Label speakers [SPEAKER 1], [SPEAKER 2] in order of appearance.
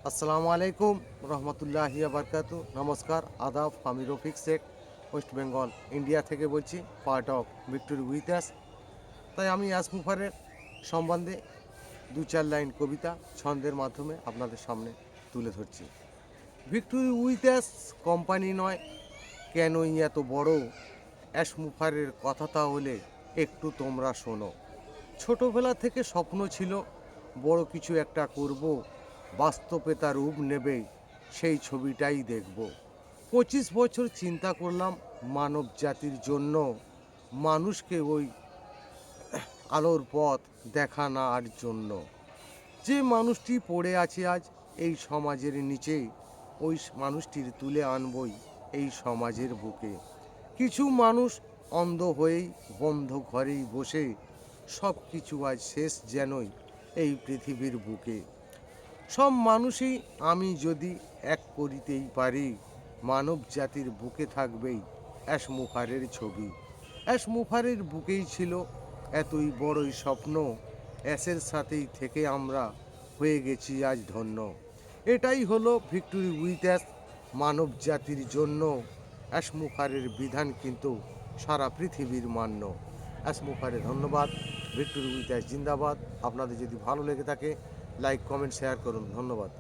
[SPEAKER 1] আসসালামু আলাইকুম রহমতুল্লাহি বারকাতু। নমস্কার, আদাব। আমি Rafiq Sheikh, West Bengal, India থেকে বলছি, part of victory with us. তাই আমি মুফারের সম্বন্ধে দু চার লাইন কবিতা ছন্দের মাধ্যমে আপনাদের সামনে তুলে ধরছি। ভিক্টোরি উইথ অ্যাস কোম্পানি নয় কেনই এত বড়, মুফারের কথা তাহলে একটু তোমরা শোনো। ছোটোবেলা থেকে স্বপ্ন ছিল বড় কিছু একটা করব, বাস্তবে তার রূপ নেবে সেই ছবিটাই দেখব। 25 বছর চিন্তা করলাম মানব জাতির জন্য, মানুষকে ওই আলোর পথ দেখানোর জন্য। যে মানুষটি পড়ে আছে আজ এই সমাজের নিচে, ওই মানুষটির তুলে আনবই এই সমাজের বুকে। কিছু মানুষ অন্ধ হয়েই বন্ধ ঘরেই বসে, সব কিছু আজ শেষ যেনই এই পৃথিবীর বুকে। সব মানুষই আমি যদি এক করিতেই পারি, মানব জাতির বুকে থাকবেই মুফারের ছবি। মুফারের বুকেই ছিল এতই বড়ই স্বপ্ন, অ্যাশের সাথেই থেকে আমরা হয়ে গেছি আজ ধন্য। এটাই হলো ভিক্টোরি উইথ মানব জাতির জন্য। মুফারের বিধান কিন্তু সারা পৃথিবীর মান্য। মুফারে ধন্যবাদ। ভিক্টোরি উইথ জিন্দাবাদ। আপনাদের যদি ভালো লেগে থাকে লাইক, কমেন্ট, শেয়ার করুন। ধন্যবাদ।